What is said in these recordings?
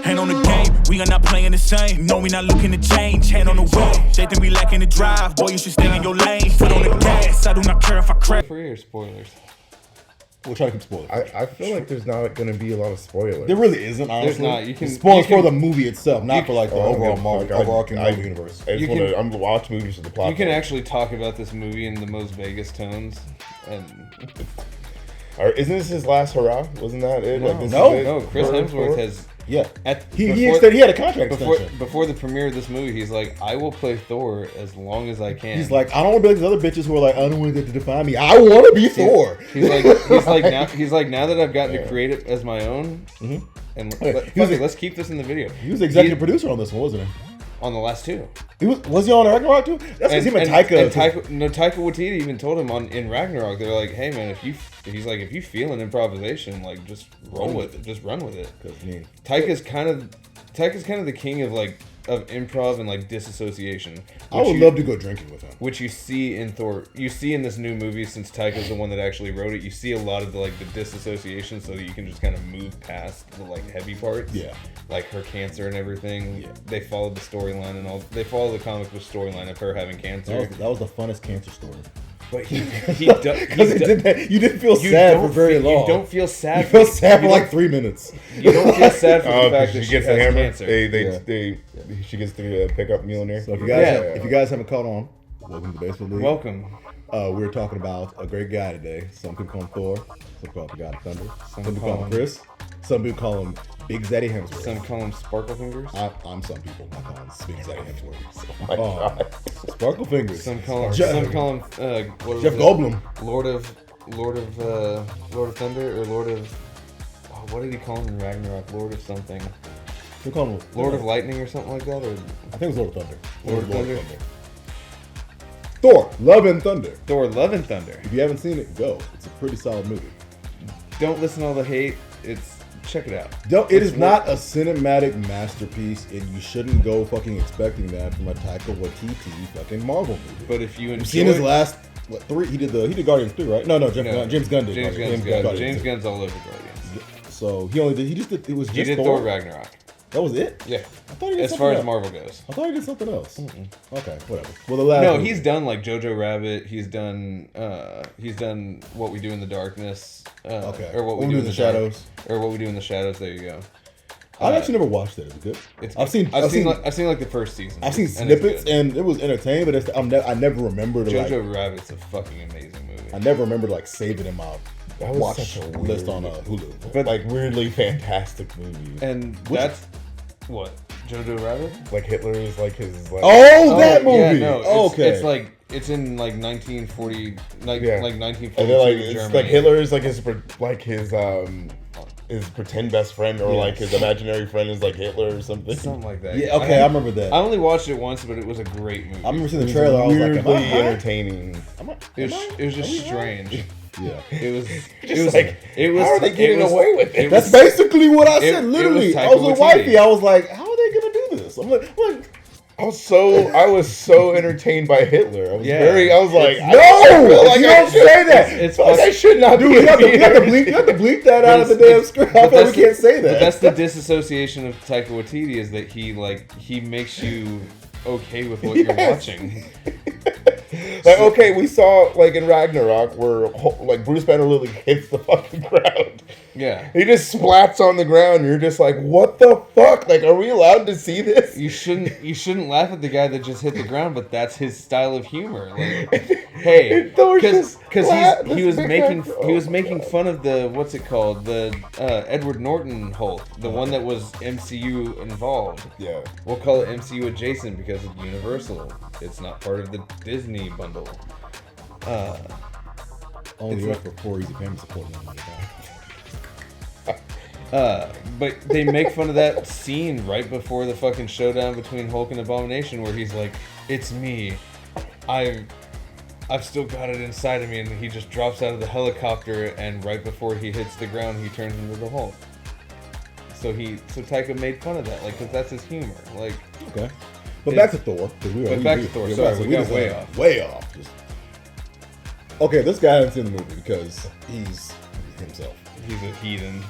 Hand on the game, we are not playing the same. No, we not looking to change. Hand on the wheel, they think we lacking the drive. Boy, you should stay in your lane. Foot on the gas, I do not care if I crack. Free or spoilers? We'll try to keep spoilers. I feel like there's not going to be a lot of spoilers. There really isn't, honestly. There's not. You can spoilers you can, for the movie itself, not for like the overall Marvel, overarching Marvel universe. I just want to. I'm watch movies with the plot. You can actually talk about this movie in the most Vegas tones, and isn't this his last hurrah? Wasn't that it? No, like, this no, is it no. Chris for- Hemsworth for- has. Yeah. He Before- had a contract extension. Before the premiere of this movie, he's like, I will play Thor as long as I can. He's like, I don't want to be like these other bitches who are like, I don't want that to define me. I want to be Thor. He's like, now that I've gotten to create it as my own, and let's keep this in the video. He was the executive producer on this one, wasn't he? On the last two. Was he on Ragnarok too? That's because him and Taika. Taika Waititi even told him in Ragnarok, they're like, hey man, if you feel an improvisation, like just roll with it, just run with it. Taika's kind of the king of improv and like disassociation. I would love to go drinking with him. Which you see in Thor, you see in this new movie, since Taika's the one that actually wrote it, you see a lot of the disassociation, so that you can just kind of move past the heavy parts. Yeah. Like her cancer and everything. Yeah. They followed the storyline and all. They follow the comic book storyline of her having cancer. That was the funnest cancer story. But he did that. You didn't feel sad for very long. You don't feel sad. You feel sad for like 3 minutes. You don't feel sad for the fact that she gets has the hammer. cancer. She gets the pickup Mjolnir. So if you guys haven't caught on, welcome to the Basement League. Welcome. We're talking about a great guy today. Some people call him Thor. Some call him the God of Thunder. Some people call him Chris. Some people call him Big Zaddy Hemsworth. Some call him Sparkle Fingers. I'm some people. I call him Big Zaddy Hemsworth. Oh my God. Sparkle Fingers. Some call him. Jeff Goldblum. Lord of Thunder or Lord of. Oh, what did he call him in Ragnarok? Lord of something. We call him Lord of Lightning or something like that. Or I think it was Lord of Thunder. Lord of Thunder. Thor: Love and Thunder. Thor: Love and Thunder. If you haven't seen it, go. It's a pretty solid movie. Don't listen to all the hate. Check it out. It is not a cinematic masterpiece, and you shouldn't go fucking expecting that from a Taika Waititi fucking Marvel movie. But if you enjoy, you've seen his last three? He did Guardians 3, right? No, James Gunn did. James Gunn's all over Guardians. So he just did. It was just he did Thor Ragnarok. That was it? Yeah. I thought he did as far as Marvel goes. I thought he did something else. Mm-mm. Okay, whatever. Well, the last he's done like Jojo Rabbit. He's done What We Do in the Darkness. Okay. Or What We Do in the Shadows. Or What We Do in the Shadows. There you go. I've actually never watched that. Is it good? I've seen like the first season. I've seen snippets and it was entertaining, but I never remember to Jojo Rabbit's a fucking amazing movie. I never remember to save it in my watch list on Hulu. But weirdly fantastic movie. And that's what Jojo Rabbit. Like Hitler is like his. That movie. Yeah, no, okay. It's like it's in like 1940, like 1942 and then Germany. It's like Hitler is like his pretend best friend, or like his imaginary friend is like Hitler or something. Something like that. Yeah, okay, I remember that. I only watched it once, but it was a great movie. I remember seeing the trailer. I was like, weirdly entertaining. It was just strange. Yeah, it was. How are they getting away with it? That's basically what I said. Literally, I was with wifey. I was like, how are they gonna do this? I'm like, I was so entertained by Hitler. I was like, no, you don't say that. It's I should not do it. You have to bleep that out of the damn script. I thought we can't say that. But that's the disassociation of Taika Waititi, is that he makes you okay with what you're watching. Like, okay, we saw like in Ragnarok where like Bruce Banner literally hits the fucking ground. Yeah. He just splats on the ground and you're just like, what the fuck? Like, are we allowed to see this? You shouldn't laugh at the guy that just hit the ground, but that's his style of humor. Like, hey, because he was making fun of the, what's it called, the Edward Norton Hulk, the one that was MCU involved. Yeah. We'll call it MCU adjacent because it's Universal. It's not part of the Disney bundle. Only up for 4 easy payments supporting them. But they make fun of that scene right before the fucking showdown between Hulk and Abomination, where he's like, "It's me, I've still got it inside of me," and he just drops out of the helicopter, and right before he hits the ground, he turns into the Hulk. So Taika made fun of that, like, because that's his humor, like. Okay. But back to Thor. Back to Thor. Sorry, we got way off. Way off. Okay, this guy hasn't seen the movie because he's himself. He's a heathen.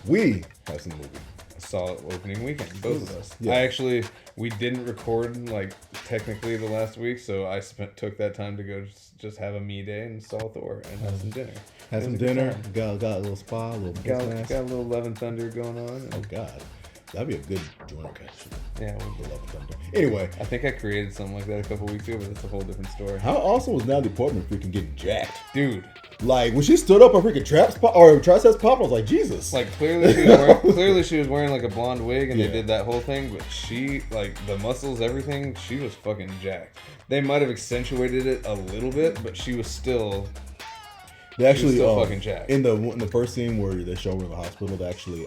We have seen the movie. saw it opening weekend, both of us. Yeah. We didn't record like technically the last week, so I took that time to go just have a me day and saw Thor and have some dinner. Had some dinner. Got a little spa, a little Got a little Love and Thunder going on. Oh God, that'd be a good drink actually. Yeah, The Love and Thunder. Anyway, I think I created something like that a couple weeks ago, but that's a whole different story. how awesome was Natalie Portman freaking getting jacked? Dude, Like when she stood up, her freaking triceps pop. I was like, Jesus. like clearly she was wearing like a blonde wig, and they did that whole thing, but she, like, the muscles, everything, she was fucking jacked. They might have accentuated it a little bit, but she was still they actually still fucking jacked. in the first scene where they show her in the hospital, they actually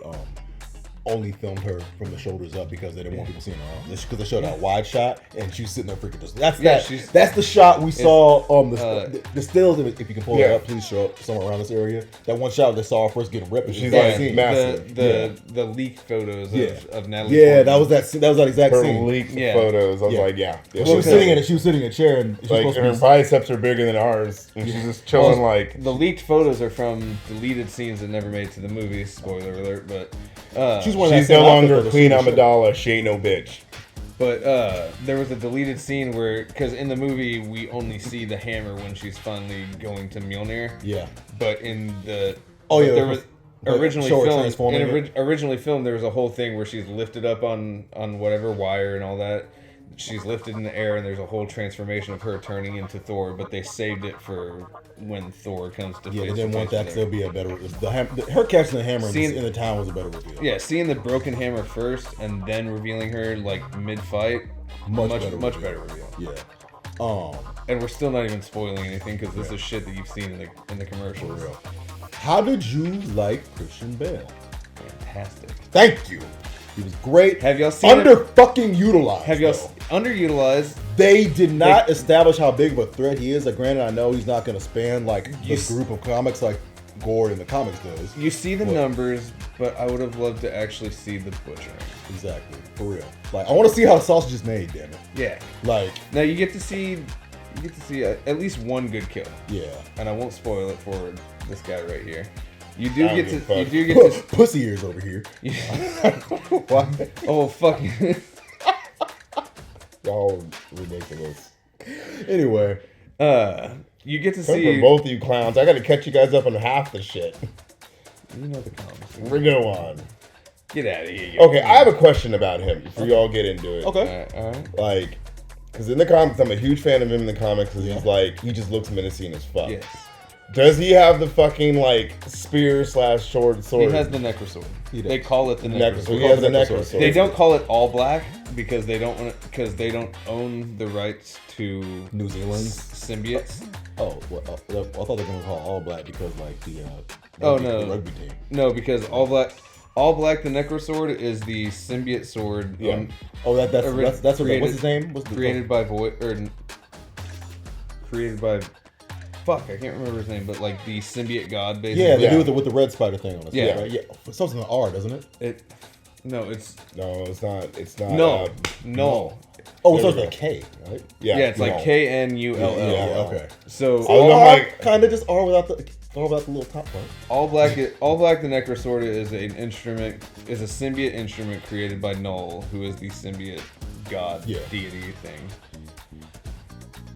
only filmed her from the shoulders up because they didn't want people seeing her arms. Because they showed that wide shot and she was sitting there freaking just. That's the shot we saw. The stills. If you can pull it up, please show up somewhere around this area. That one shot they saw her first getting ripped. She's like massive. The leaked photos of Natalie. Yeah, Portman. that was that exact Her scene. leaked photos. I was like, She was sitting in a chair and she was like supposed to her be. biceps are bigger than ours, and she's just chilling like. The leaked photos are from deleted scenes that never made it to the movie. Spoiler alert, but She's She's no longer Queen Amidala. She ain't no bitch. But there was a deleted scene where, because in the movie we only see the hammer when she's finally going to Mjolnir. Yeah. But in the there was like, originally show her filmed. transforming it. Originally filmed, there was a whole thing where she's lifted up on whatever wire and all that. She's lifted in the air, and there's a whole transformation of her turning into Thor. But they saved it for when Thor comes to. Yeah, face they didn't to want face that with because there'll be a better. Her catching the hammer in the town was a better reveal. Yeah, seeing the broken hammer first and then revealing her like mid-fight, much better reveal. Yeah. And we're still not even spoiling anything because this is shit that you've seen in the commercials. For real. How did you like Christian Bale? Fantastic. Thank you. He was great. Have y'all seen fucking utilized? Have y'all though. underutilized? They did not establish how big of a threat he is. Like, granted, I know he's not going to span like this group of comics like Gore in the comics does. You see the numbers, but I would have loved to actually see the butchering. Exactly, for real. Like, I want to see how the sausage is made. Damn it. Yeah. Like, now you get to see at least one good kill. Yeah. And I won't spoil it for this guy right here. You I do don't get give to pussy ears over here. Why? Oh fuck. Y'all ridiculous. Anyway, you get to Come see from both of you clowns. I got to catch you guys up on half the shit. You know the comics. We go on. Get out of here. Okay, I have a question about him before you all get into it. okay. All right. Like, because in the comics, I'm a huge fan of him in the comics because he's like, he just looks menacing as fuck. Yes. Does he have the fucking like spear / sword? He has the necrosword. They call it the necrosword. He has the necrosword. They don't call it all black because they don't own the rights to New Zealand symbiotes. Oh, well, I thought they were gonna call all black because like the rugby team. No, because all black the necrosword is the symbiote sword. Yeah. That's what. What's his name? Created by fuck, I can't remember his name, but like the symbiote god, basically. Yeah, they do with the red spider thing on it. Yeah. Right? Yeah. It starts with an R, doesn't it? No, it's not. It's not. no. Oh, it starts with a K, right? Yeah, it's like KNULL. Yeah, okay. So kind of just R without the little top part. all black the necrosword is a symbiote instrument created by Null, who is the symbiote god deity thing.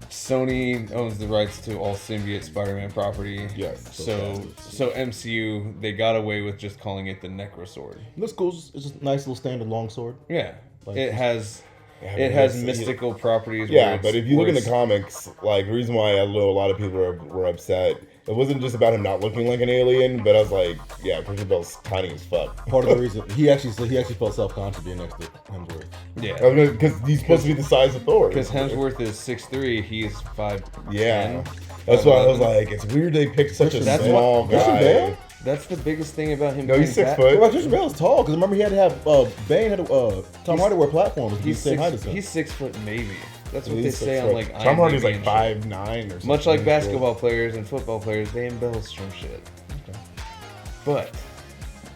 Sony owns the rights to all symbiote Spider-Man property. Yes. So MCU, they got away with just calling it the necrosword. Looks cool. It's just a nice little standard long sword. Yeah. Like, it has it's mystical proprietties. Yeah, but if you look in the comics, like the reason why I know a lot of people were upset, it wasn't just about him not looking like an alien, but I was like, yeah, Christian Bale's tiny as fuck. Part of the reason he actually felt self-conscious being next to Hemsworth. Yeah, because he's supposed to be the size of Thor. Because Hemsworth is 6'3", he's 5'10". Yeah, that's why I was like, it's weird they picked such a small guy. That's the biggest thing about him. No, he's 6 foot. Well, Christian Bale's tall because remember he had to have Bane had to Tom Hardy wear platforms. He's 6 foot maybe. That's what they say on like Tom Hardy's like IMDb 5'9" or something. Much like basketball players and football players, they embellish some shit. Okay. But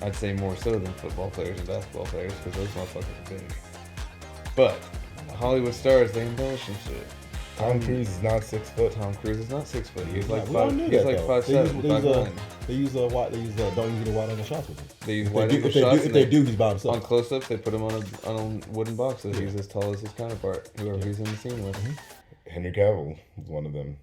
I'd say more so than football players and basketball players because those motherfuckers are big. But Hollywood stars, they embellish some shit. Tom Cruise is not 6 foot. Tom Cruise is not 6 foot. He's like we all knew He's that, like though. 5'7", 5'9". They use white. They use don't use the white angle shots with him. They use If wide they do, angle if they shots. do, if they do, he's by himself. On close-ups, they put him on a wooden box so he's as tall as his counterpart, whoever he's in the scene with. Henry Cavill is one of them.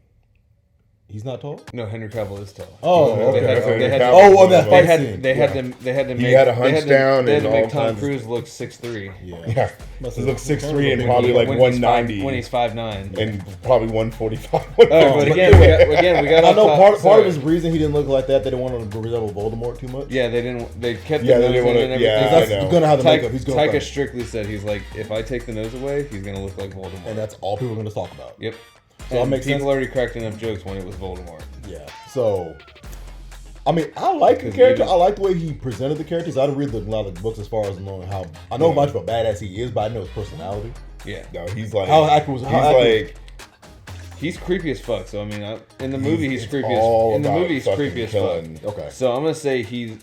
He's not tall. No, Henry Cavill is tall. Oh, They okay. had- they had- Oh, on that They fight had, scene. they had to they had to He make had a they hunch had to- down They had and to make all Tom kinds of- Cruise look 6'3". Yeah. Yeah. Must He have- looks 6'3" and when probably he- like when 190. When he's 5'9". And probably 145. Oh, but again, we got. I off know top- part of sorry. his reason he didn't look like that. They didn't want him to resemble Voldemort too much. Yeah, they didn't. They kept Yeah, the they nose didn't in wanna- and yeah, everything. I That's know. he's gonna have the Taika, makeup. He's gonna. Taika fight. strictly said he's like, if I take the nose away, he's gonna look like Voldemort. And that's all people are gonna talk about. Yep. So that And makes people sense. already cracked enough jokes when it was Voldemort. Yeah. So, I mean, I like the 'Cause character. you- I like the way he presented the characters. I didn't read a lot of the books as far as knowing how. I know much about badass he is, but I know his personality. Yeah. No, he's like. How accurate was- He's how accurate- like. He's creepy as fuck. So I mean, in the movie he's it's creepy. all In the about movie he's fucking creepy as killing. fuck. Okay. So I'm gonna say he's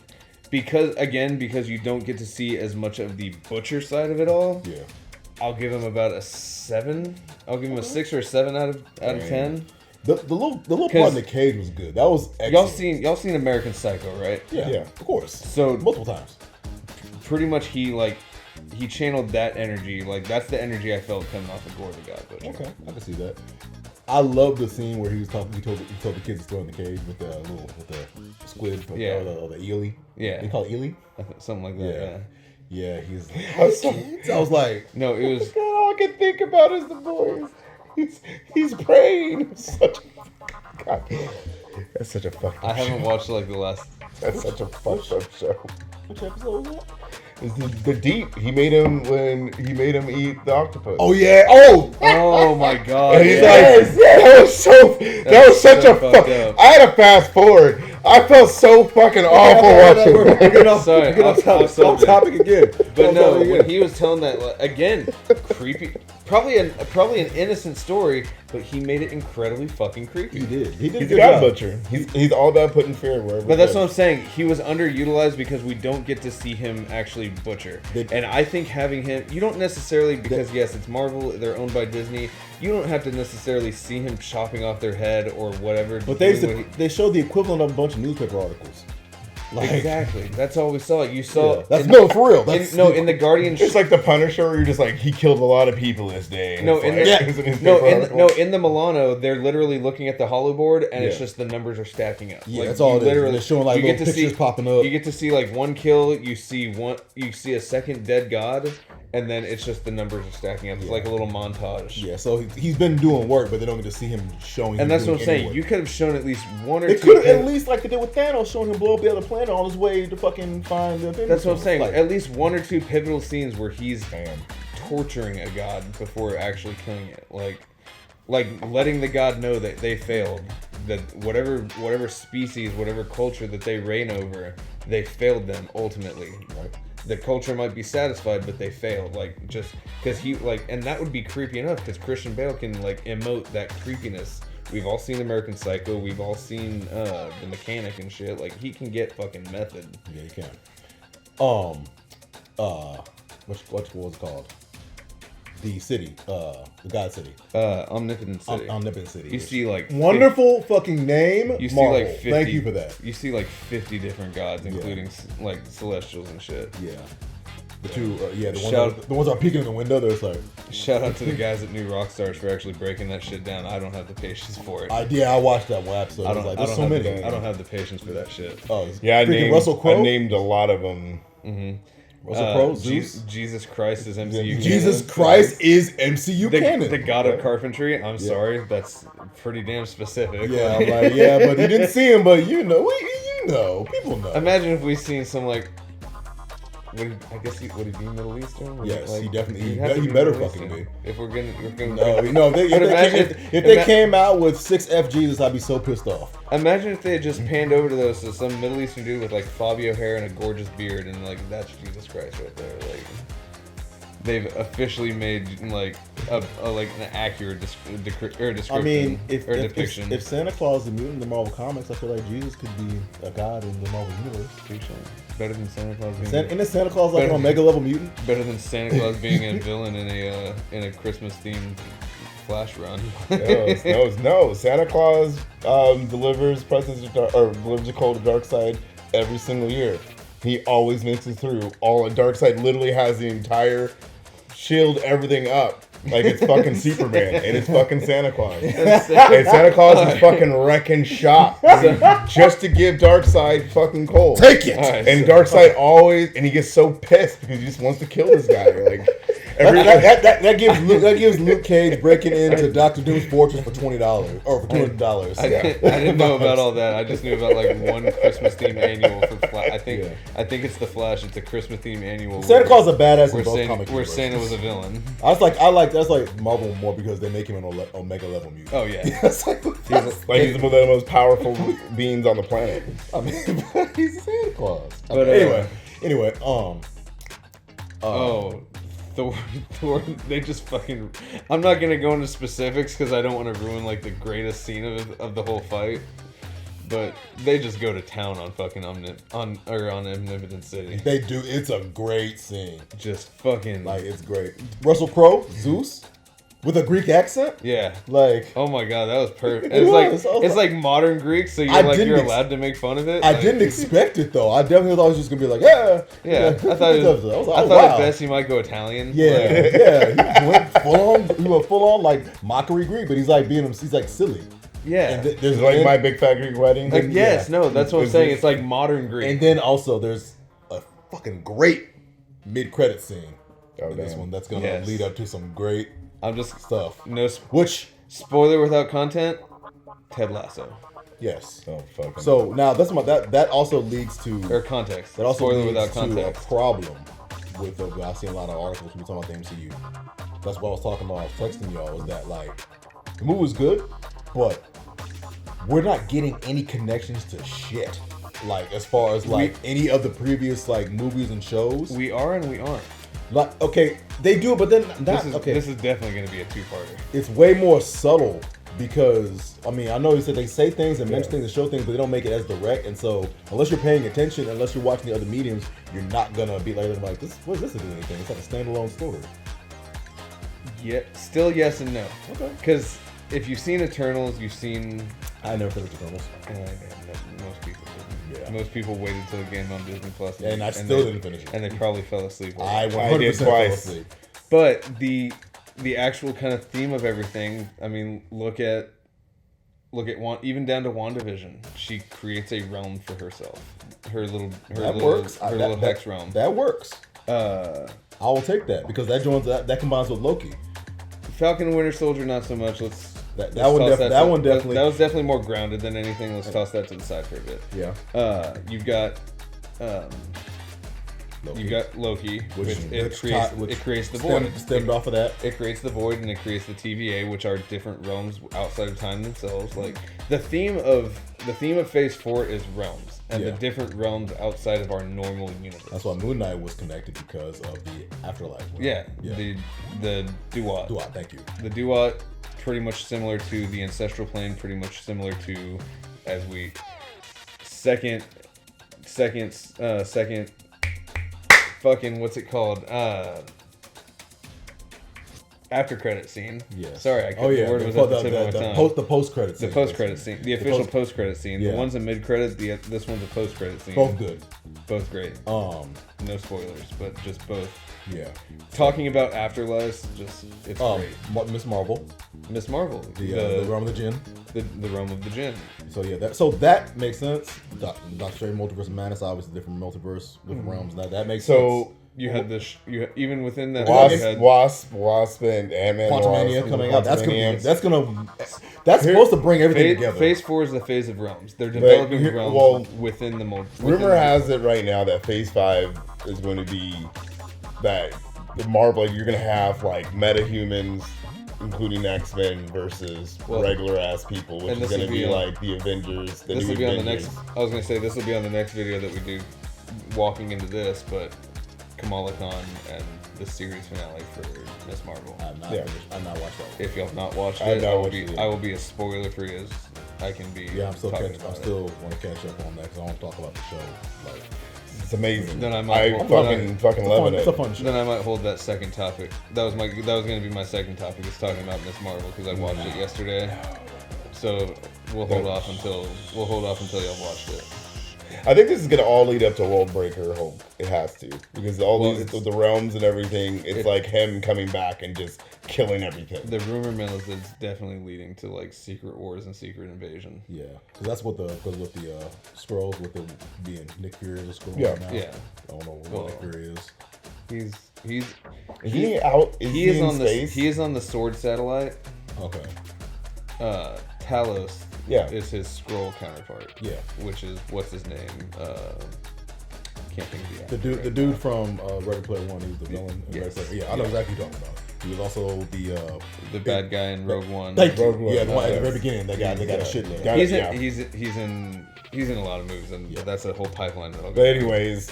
because you don't get to see as much of the butcher side of it all. Yeah. I'll give him about a 7. I'll give him a 6 or a 7 out of 10. The little part in the cage was good. That was excellent. Y'all seen American Psycho, right? Yeah, Yeah. of course. So Multiple times. pretty much he channeled that energy. Like that's the energy I felt coming off of Gore the God Butcher. Okay, I can see that. I love the scene where he was talking. He told the kids to throw in the cage with the squid, Yeah. or the eel. Yeah. They call it eel. Something like that. Yeah. Yeah, he's. I was like, No, it was. God, all I can think about is the boys. He's praying. God, that's such a fucking. I haven't watched like the last. That's such a fucked up show. which episode was that? It's the deep. He made him eat the octopus. Oh yeah. Oh. Oh my god! And he's yeah. like, that was so. That was such so a fucked fuck. up. I had to fast forward. I felt so fucking awful watching. We're getting off, Sorry, we're getting off I'll topic. Off topic again. But Off no, topic when again. he was telling that like, again, creepy. Probably an innocent story, but he made it incredibly fucking creepy. He did. He did a He's good a god job. butcher. He's all about putting fear wherever. But that's it what I'm goes. saying. He was underutilized because we don't get to see him actually butcher. And I think having him, you don't necessarily, because yes, it's Marvel, they're owned by Disney. You don't have to necessarily see him chopping off their head or whatever. But doing what they showed the equivalent of a bunch of newspaper articles. Like, exactly. That's all we saw. You saw. Yeah, that's no for real. That's in the Guardian. It's like the Punisher, where you're just like, he killed a lot of people this day. and No, it's in like, the, it's a newspaper no, article. in the Milano, they're literally looking at the hollow board, and it's Yeah. just the numbers are stacking up. Yeah, Like, that's all you it is. literally- They're showing, like, you get little to see- pictures popping up. You get to see like one kill. You see a second dead god, and then it's just the numbers are stacking up. It's Yeah. like a little montage. Yeah, so he's been doing work, but they don't get to see him showing. And that's what I'm doing saying. any work. You could have shown at least one or They two. could have pin- at least, like they did with Thanos, showing him blow up the other planet on his way to fucking find the. That's what I'm saying. Like, At least one or two pivotal scenes where he's Damn. torturing a god before actually killing it. Like letting the god know that they failed. That whatever species, whatever culture that they reign over, they failed them ultimately. Right. The culture might be satisfied, but they failed. Like just because he like, and that would be creepy enough because Christian Bale can like emote that creepiness. We've all seen American Psycho. We've all seen The Mechanic and shit. Like he can get fucking method. Yeah, you can. What was it called? The city, the God City, Omnipotent City. Omnipotent City. You see like wonderful fucking name. You see Marvel. like 50, Thank you for that. You see like 50 different gods, including like celestials and shit. Yeah. The two, the Shout- ones that are peeking in the window. There's like, Shout out to the guys at New Rockstars for actually breaking that shit down. I don't have the patience for it. I watched that one episode. I I don't, was like, I there's don't so have many. I don't have the patience for that shit. Oh, it's Yeah, I freaking named Russell Crowe. I named a lot of them. Russell Crowe, Zeus. Jesus Christ is MCU. Jesus canon. Christ is MCU The, canon. the god of carpentry. I'm sorry, that's pretty damn specific. Yeah, I'm like, yeah, but you didn't see him, but you know, people know. Imagine if we seen some like. Would he be Middle Eastern? Would Yes, he definitely- he'd he have to better Middle fucking Eastern. be. If we're gonna No, if But imagine- they came out with 6 Jesus, I'd be so pissed off. Imagine if they had just panned over to those to some Middle Eastern dude with like Fabio hair and a gorgeous beard, and like that's Jesus Christ right there. Like they've officially made like a like an accurate description. I mean, if depiction. if Santa Claus is a mutant in the Marvel comics, I feel like Jesus could be a god in the Marvel universe. Better than Santa Claus being Isn't Santa Claus like an Better- Omega level mutant? better than Santa Claus being a villain in a Christmas themed Flash run. No. Santa Claus delivers presents or delivers a call to Darkseid every single year. He always makes it through. Darkseid literally has the entire shield, everything up. Like it's fucking Superman and it's fucking Santa Claus. And Santa Claus is fucking wrecking shop just to give Darkseid fucking coal. Take it! Right, And Darkseid always, and he gets so pissed because he just wants to kill this guy. Like that gives Luke Cage breaking into Doctor Doom's fortress for $20 or for $200. I didn't know about all that. I just knew about like one Christmas themed annual for Flash. I think it's the Flash. It's a Christmas themed annual. Santa Claus is a badass in both comic where Santa was a villain. That's like Marvel more because they make him an Omega level mutant. Oh yeah, It's like he's one of the most powerful beings on the planet. I mean, he's Santa Claus. But Anyway, Thor, they just fucking. I'm not gonna go into specifics because I don't want to ruin like the greatest scene of the whole fight. But they just go to town on fucking on Omnipotent City. They do. It's a great scene. Just fucking Like it's great. Russell Crowe, Zeus, with a Greek accent. yeah. Like Oh my god, that was perfect. It was. It's like modern Greek, so you're allowed to make fun of it. I Like, didn't expect it though. I definitely thought it was just gonna be like, yeah. Yeah, I thought it was, I was like, I oh, thought wow. at best he might go Italian. Yeah, Like, yeah. He went full on like mockery Greek, but he's like silly. yeah. And It's like My Big Fat Greek Wedding. Like, yes, yeah. no, that's what I'm saying. It's like modern Greek. And then also there's a fucking great mid-credit scene in this damn. one that's gonna lead up to some great I'm just stuff. no Which spoiler without content. Ted Lasso yes. Oh fucking. So now that's that also leads to or context. that also spoiler leads without to context. a problem with I've seen a lot of articles people talking about the MCU. That's what I was talking about. I was texting y'all was that like the movie was good, but we're not getting any connections to shit. Like as far as like any of the previous like movies and shows. We are and we aren't. Like okay, they do, but then This is definitely going to be a two-parter. it's way more subtle because I mean I know you said they say things and mention things and show things, but they don't make it as direct. And so unless you're paying attention, unless you're watching the other mediums, you're not gonna be like this. What is this to do anything? It's like a standalone story. Yeah, still yes and no. Okay. Because if you've seen Eternals, you've seen. I never finished Eternals, Most people didn't. Yeah. Most people waited till the game on Disney Plus, and I still didn't finish it. And they probably fell asleep. I over it. 100% did fell twice. asleep. But the actual kind of theme of everything. I mean, look at even down to WandaVision. She creates a realm for herself. Her little hex realm. That works. I will take that because that combines with Loki. Falcon and Winter Soldier, not so much. That one definitely. That was definitely more grounded than anything. Let's toss that to the side for a bit. Yeah. You've got. Loki. You got Loki, which creates the void. Stemmed off of that. It creates the void and it creates the TVA, which are different realms outside of time themselves. Like the theme of Phase 4 is realms and the different realms outside of our normal universe. That's why Moon Knight was connected because of the afterlife. Yeah. The Duat. Duat, thank you. The Duat, pretty much similar to the ancestral plane, pretty much similar to as we second fucking what's it called? After credit scene. Yeah. Sorry, I couldn't. The word was at the tip of my tongue. The post credit scene. The post credit scene. The official post credit scene. Yeah. The one's a mid credit. This one's a post credit scene. Both good. Both great. No spoilers, but just both. Yeah. Talking about Afterlife, it's great. Miss Marvel. Miss Marvel. The Realm of the Jinn. The Realm of the Jinn. So yeah, that makes sense. Doctor Strange Multiverse of Madness, obviously different multiverse, different realms. That makes sense. You had this. Even within that, Wasp, and Ant-Man. Quantumania coming out. That's supposed to bring everything together. Phase 4 is the phase of realms. They're developing realms within the multiverse. Rumor has it right now that Phase 5 is going to be that the Marvel. Like, you're going to have like meta-humans, including X-Men versus regular ass people, which is going to be like the Avengers. This will be on the next. I was going to say this will be on the next video that we do, walking into this, but. Kamala Khan and the series finale for Miss Marvel. I've not watched that one. If y'all have not watched it, I will be as spoiler free as I can be. Yeah, I'm still want to catch up on that because I want to talk about the show like It's amazing. Then I might fucking love It's it. a fun show. Then I might hold that second topic. That was gonna be my second topic. Is talking about Miss Marvel because I watched it yesterday. So we'll hold off until y'all watched it. I think this is gonna all lead up to World Breaker Hulk. It has to, because all these the realms and everything. It's like him coming back and just killing everything. The rumor mill is it's definitely leading to like Secret Wars and Secret Invasion. Yeah, because that's what with the Skrulls with the being Nick Fury is a Skrull Yeah. right now. Yeah. I don't know what Nick Fury is. He's Is he out? He is on space? he is on the Sword satellite. Okay. Talos is his Skrull counterpart. Yeah. Which is what's his name? Can't think of the actor. The dude from Ready Player One. He was the villain. In Yes. Ready Player. Yeah, I know exactly who you're talking about. He was also the bad guy in Rogue One. Thank you. Rogue One. Yeah, the one at the very beginning. That guy got a shit look. He's in a lot of movies, and that's a whole pipeline that'll But go. anyways,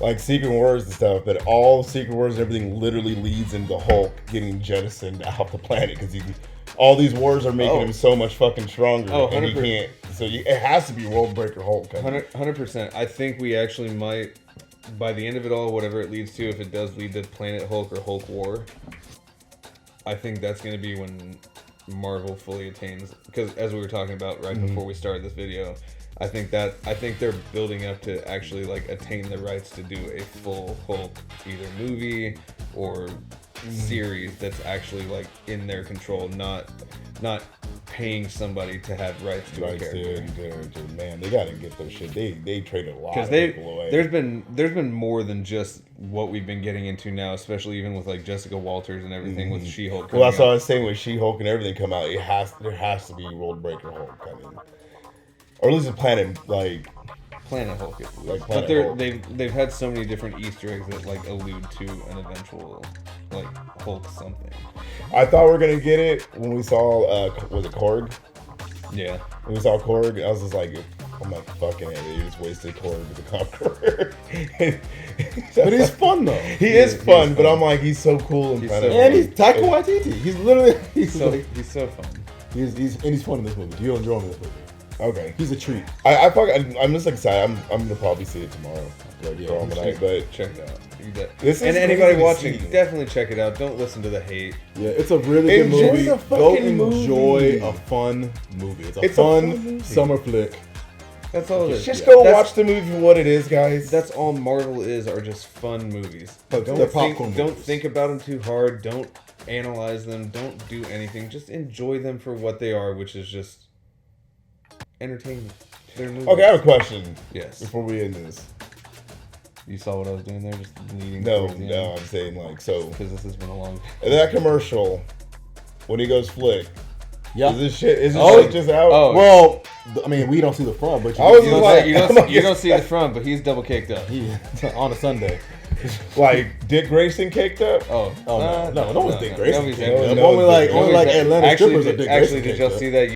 like Secret Wars and stuff, but all Secret Wars and everything literally leads into Hulk getting jettisoned off the planet because all these wars are making him so much fucking stronger, and he 100%. can't. So it has to be World Breaker Hulk. 100%. I think we actually might, by the end of it all, whatever it leads to, if it does lead to Planet Hulk or Hulk War, I think that's going to be when Marvel fully attains. Because as we were talking about right before we started this video, I think they're building up to actually like attain the rights to do a full Hulk either movie or series that's actually like in their control, not paying somebody to have rights to a character. Man, they gotta get their shit. They traded a lot Because of people away. there's been more than just what we've been getting into now, especially even with like Jessica Walters and everything with She-Hulk. Well, that's what I was saying with She-Hulk and everything come out. There has to be World Breaker Hulk coming, or at least a Planet Hulk. Like But Planet Hulk. they've had so many different Easter eggs that like allude to an eventual like Hulk something. I thought we were gonna get it when we saw was it Korg? Yeah. When we saw Korg, I was just like, I'm like, fucking it, they just wasted Korg with the Conqueror. But he's fun though. He is fun, but I'm like, he's so cool and Planet And Hulk. he's Taika Waititi. He's literally He's so fun. he's fun in this movie. You'll enjoy him in this movie. Okay, He's a treat. I'm just excited. I'm gonna probably see it tomorrow. Like, but Check it out. This is and anybody crazy to watching, see. definitely check it out. Don't listen to the hate. Yeah, it's a really good Enjoy movie. the Go fucking enjoy movie. a fun movie. It's It's a a fun fun movie. summer flick. That's all it is. Just go That's- watch the movie for what it is, guys. That's all Marvel are just fun movies. They're Don't popcorn don't movies. think about them too hard. Don't analyze them. Don't do anything. Just enjoy them for what they are, which is just entertainment. They're movies. Okay, I have a question. Yes. Before we end this. You saw what I was doing there, just leading. No, I'm saying like so. Because this has been a long. In that commercial, when he goes flick, Yeah. is this shit Oh, just out? oh. Well, I mean, we don't see the front, but I was You just don't, like, you don't see the front, but he's double caked up. on a Sunday. like Dick Grayson caked up. Oh, Oh no, no one's Dick Grayson. Nobody's caked Dick up. No, Only like Nobody's Atlanta strippers are Dick Grayson. Actually, did caked y'all up. see that